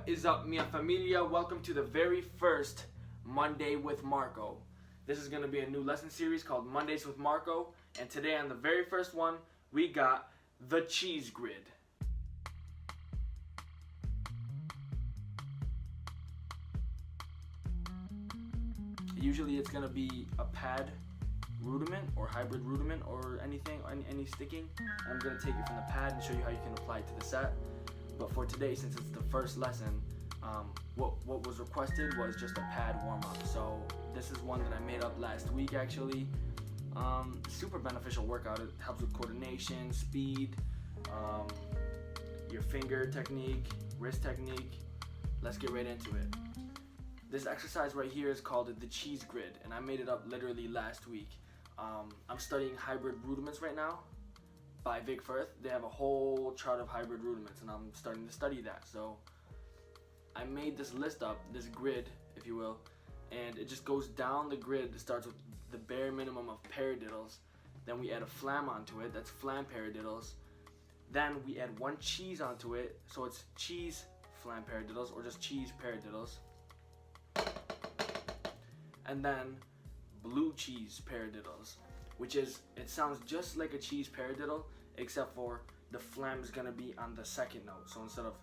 is up, mia familia? Welcome to the very first Monday with Marco. This is going to be a new lesson series called Mondays with Marco, and today on the very first one, we got the cheese grid. Usually it's going to be a pad rudiment or hybrid rudiment or anything, any sticking. And I'm going to take it from the pad and show you how you can apply it to the set. But for today, since it's the first lesson, what was requested was just a pad warm-up. So this is one that I made up last week actually. Super beneficial workout. It helps with coordination, speed, your finger technique, wrist technique. Let's get right into it. This exercise right here is called the cheese grid, and I made it up literally last week. I'm studying hybrid rudiments right now by Vic Firth. They have a whole chart of hybrid rudiments, and I'm starting to study that. So I made this list up, this grid, if you will, and it just goes down the grid. It starts with the bare minimum of paradiddles. Then we add a flam onto it, that's flam paradiddles. Then we add one cheese onto it, so it's cheese flam paradiddles or just cheese paradiddles. And then blue cheese paradiddles, which is, it sounds just like a cheese paradiddle, except for the flam is gonna be on the second note. So instead of,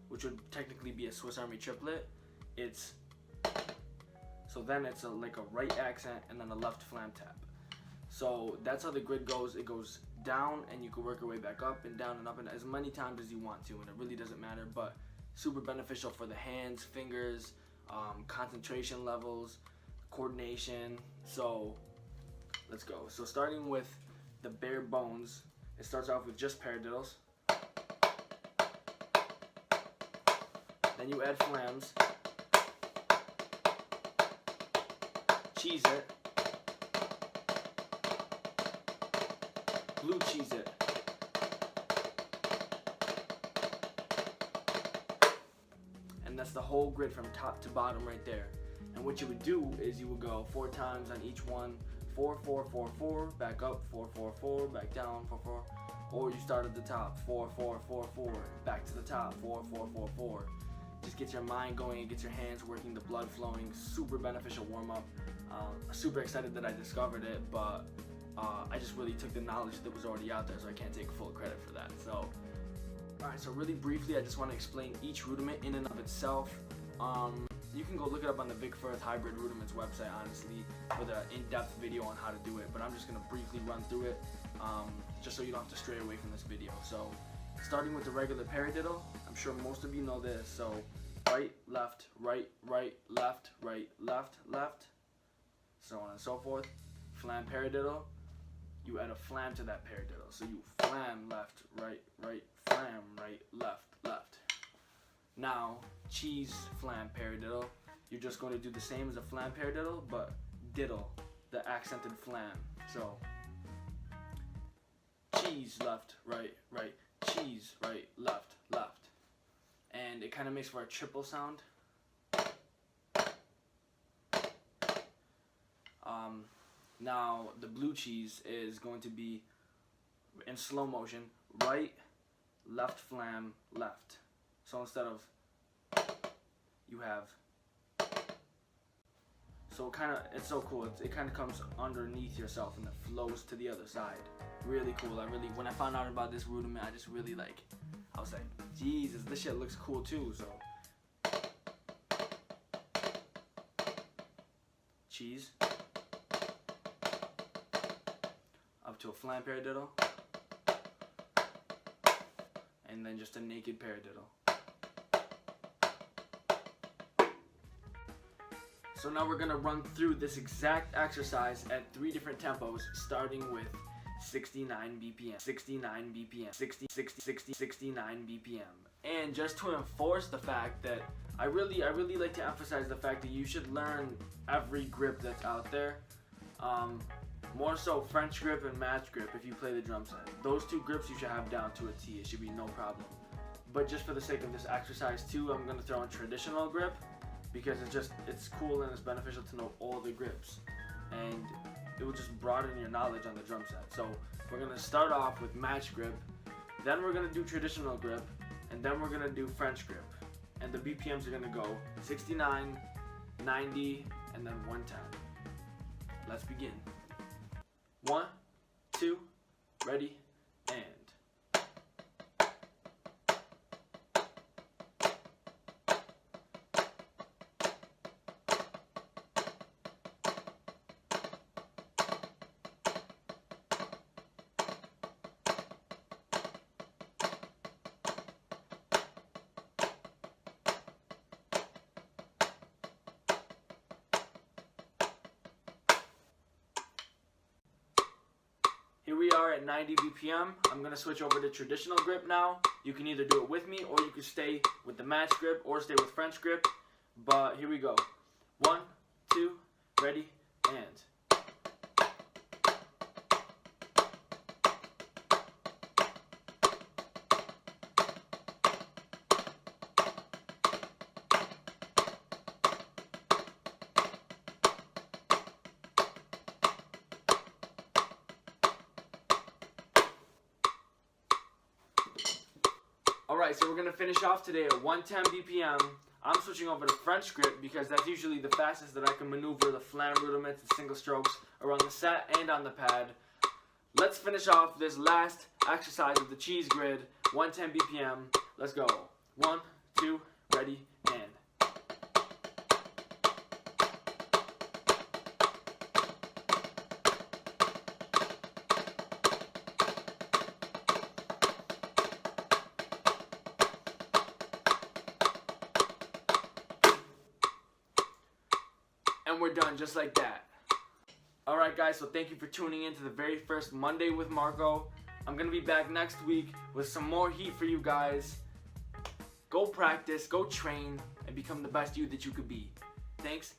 which would technically be a Swiss Army triplet, it's, so then it's like a right accent and then a left flam tap. So that's how the grid goes. It goes down and you can work your way back up and down and up and as many times as you want to, and it really doesn't matter, but super beneficial for the hands, fingers, concentration levels, coordination. So let's go. So starting with the bare bones, it starts off with just paradiddles. Then you add flams, cheese it, blue cheese it, and that's the whole grid from top to bottom right there. And what you would do is you would go 4 times on each one, 4, 4, 4, 4, back up, 4, 4, 4, back down, 4, 4, or you start at the top, 4, 4, 4, 4, back to the top, 4, 4, 4, 4. Just gets your mind going, it gets your hands working, the blood flowing, super beneficial warm-up. Super excited that I discovered it, but I just really took the knowledge that was already out there, so I can't take full credit for that. So, alright, so really briefly, I just want to explain each rudiment in and of itself. You can go look it up on the Vic Firth Hybrid Rudiments website, honestly, for the in-depth video on how to do it, but I'm just going to briefly run through it, just so you don't have to stray away from this video. So, starting with the regular paradiddle, I'm sure most of you know this, so right, left, right, right, left, right, left, left, so on and so forth. Flam paradiddle, you add a flam to that paradiddle, so you flam left, right, right, flam right, left, left. Now, cheese flam paradiddle, you're just going to do the same as a flam paradiddle, but diddle, the accented flam. So, cheese left, right, right, cheese right, left, left. And it kind of makes for a triple sound. Now, the blue cheese is going to be in slow motion, right, left flam, left. So instead of, you have, so it's so cool. It kind of comes underneath yourself and it flows to the other side. Really cool. When I found out about this rudiment, I just really I was like, Jesus, this shit looks cool too. So, cheese, up to a flam paradiddle, and then just a naked paradiddle. So now we're gonna run through this exact exercise at 3 different tempos, starting with 69 BPM, 69 BPM, 69 BPM. And just to enforce the fact that I really like to emphasize the fact that you should learn every grip that's out there. More so French grip and match grip if you play the drum set. Those 2 grips you should have down to a T. It should be no problem. But just for the sake of this exercise too, I'm gonna throw in traditional grip because it's cool and it's beneficial to know all the grips. And it will just broaden your knowledge on the drum set. So we're going to start off with match grip, then we're going to do traditional grip, and then we're going to do French grip. and the BPMs are gonna go 69, 90, and then 110. Let's begin. 1, 2, ready, and. Here we are at 90 BPM. I'm going to switch over to traditional grip now. You can either do it with me, or you can stay with the match grip, or stay with French grip. But here we go. 1, 2, ready, and. Alright, so we're going to finish off today at 110 BPM. I'm switching over to French grip because that's usually the fastest that I can maneuver the flam rudiments and single strokes around the set and on the pad. Let's finish off this last exercise of the cheese grid, 110 BPM. Let's go. 1, 2, ready, and. And we're done just like that. Alright guys, so thank you for tuning in to the very first Monday with Marco. I'm going to be back next week with some more heat for you guys. Go practice, go train, and become the best you that you could be. Thanks.